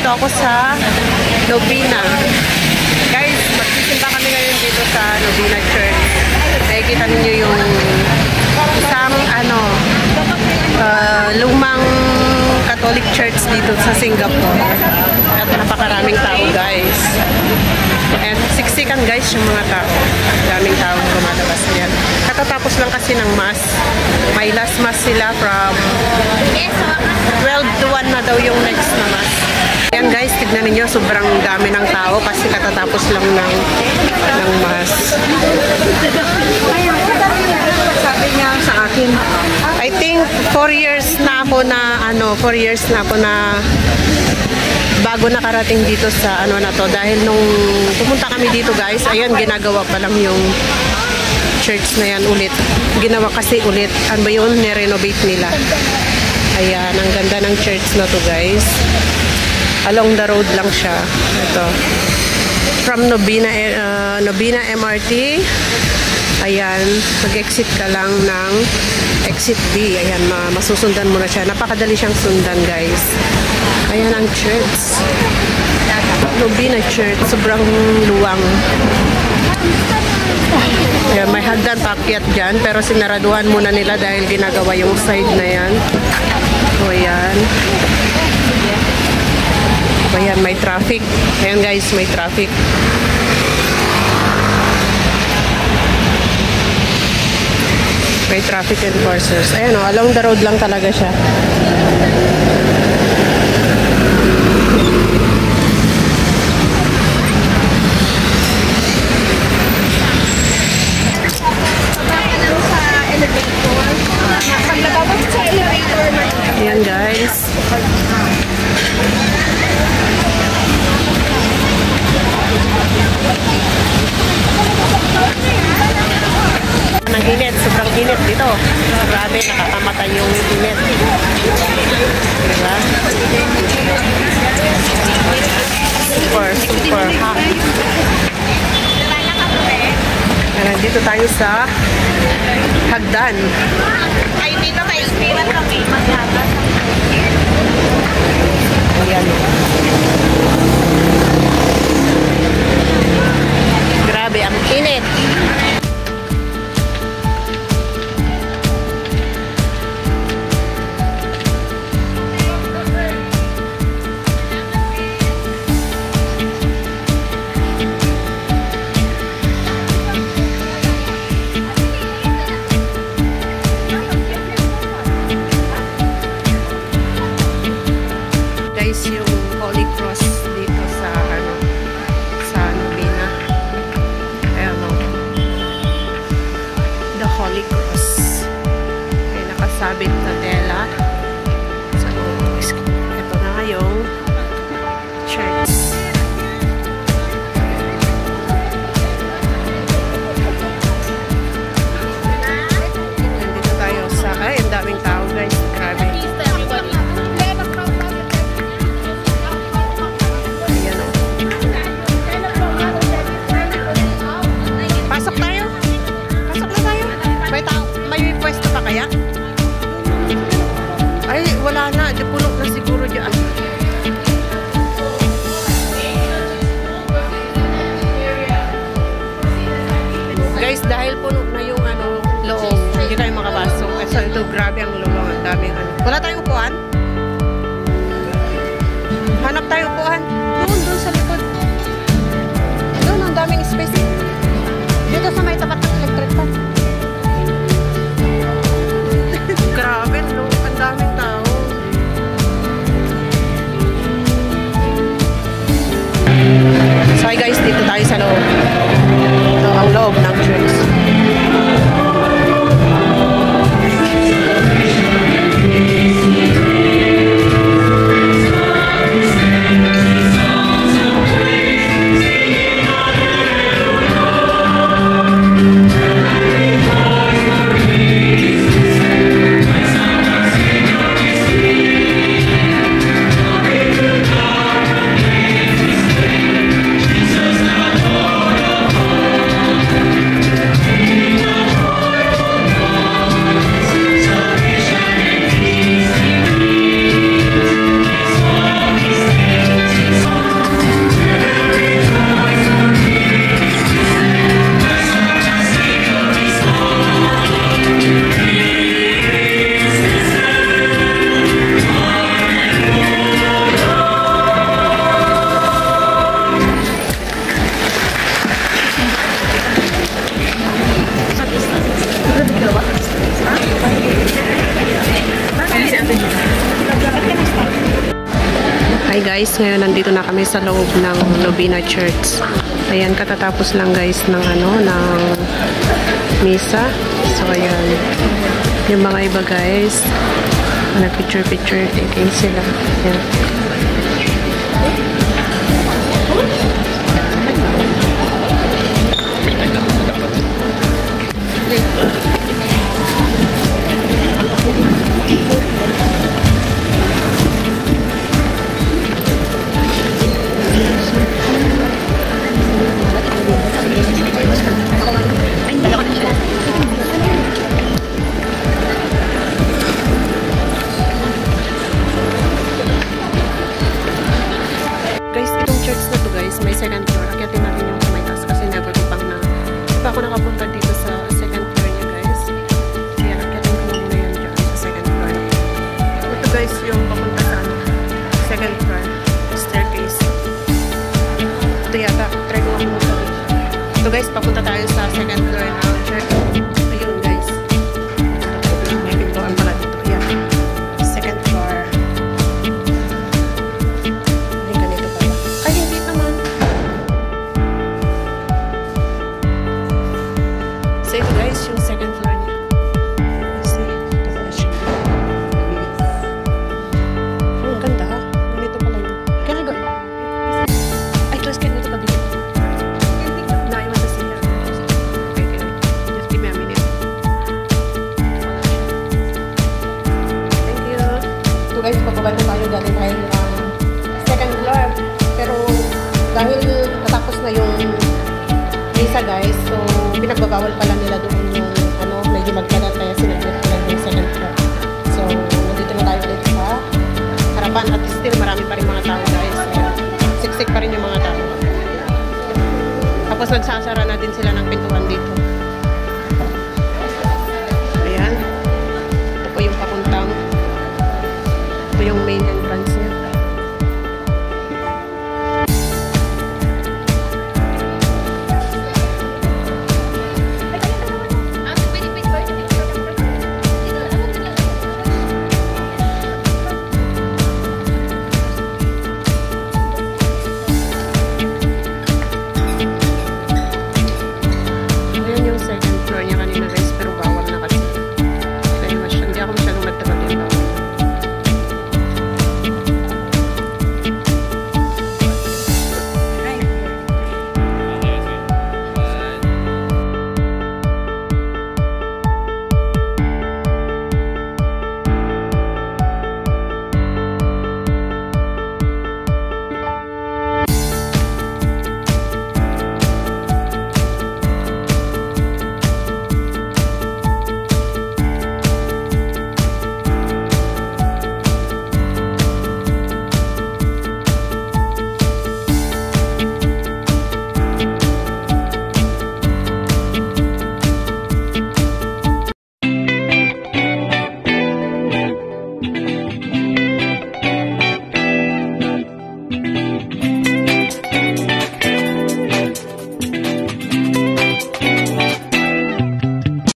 Nandito ako sa Novena. Guys, magsisimba kami ngayon dito sa Novena Church. Nakikita ninyo yung isang lumang Catholic Church dito sa Singapore. At napakaraming tao, guys. And siksikan, guys, yung mga tao. Daming tao lumalabas na yan. Katatapos lang kasi ng mass. May last mass sila from 12 to 1 na daw yung next na mass. Ayan, guys, tignan niyo, sobrang dami ng tao kasi katatapos lang ng mass. Sabi niya sa akin, I think 4 years na ako na bago nakarating dito sa na to, dahil nung pumunta kami dito, guys, ayan, ginagawa pa lang yung church na yan ulit. Ginawa kasi ulit. Ano ba yun? Nirenovate nila. Ayan, ang ganda ng church na to, guys. Along the road lang siya. Ito. From Novena MRT. Ayan, mag-exit ka lang ng exit B. Ayan, masusundan mo na siya. Napakadali siyang sundan, guys. Ayan ang church. Novena Church. Sobrang luwang. Ayan, may hagdan paakyat dyan. Pero sinaraduhan muna nila dahil ginagawa yung side na yan. O, ayan. Ayan, may traffic. Ayan, guys, may traffic. May traffic enforcers. Ayan, along the road lang talaga siya. Ayan, guys. Ang init, sobrang init dito. Grabe, nakakamatay yung init. Diba? Super hot. Nandito tayo sa hagdan. Ay, dito tayo. Spirit kami. Maghagdan. Ayan. Grabe, ang init. Yung Holy Cross dito sa Novena. Ayan, the Holy Cross. Ay, nakasabit na tela. So, ito na yung church. Nandito tayo sa, ang daming tao, guys. Grabe. Kaya? Ay, wala na. Puno na siguro dyan. Guys, dahil puno na yung loob, hindi tayo makapasok. So, ito, grabe ang loob. Ang daming Wala tayong upuan? Hanap tayong upuan. Doon sa likod. Doon, ang daming space. Dito sa may tapat ng electric fan. Grabe, no? Ang daming tao. So, hi guys, dito tayo sa loob. So, ang loob ng church. guys, ngayon nandito na kami sa loob ng Novena Church. Ayan, katatapos lang guys ng ng misa. So ayan, yung mga iba guys, nag-picture taking sila. Ayan. Guys, itong church na to guys, may second floor. Akyatin natin yung sa may taas kasi never ko pang pa ako nakapunta dito sa second floor niya guys. Kaya akyatin ko muna yan dyan sa second floor. Ito guys yung papunta sa second floor staircase. Ito yata, try ko ako muna. Ito guys, papunta tayo sa second floor ng church. Ayun guys. May pintuan pala dito. Yan. Second floor. So ito guys, yung second floor niya. Kasi, ito pala siya. Ang ganda ha. Ganito pala yun. Can I go? Ay, just can ito kabili. No, I want to see her. Okay. Just give me a minute. Thank you. So guys, pababa na tayo dati tayo second floor. Pero dahil natapos na yung misa guys, so pinagbabawal pala nila doon yung medyo magkalat kaya sinaglit pala yung second floor. So nandito na tayo ulit sa harapan at still marami pa rin mga tao guys. Siksik pa rin yung mga tao. Tapos nagsasara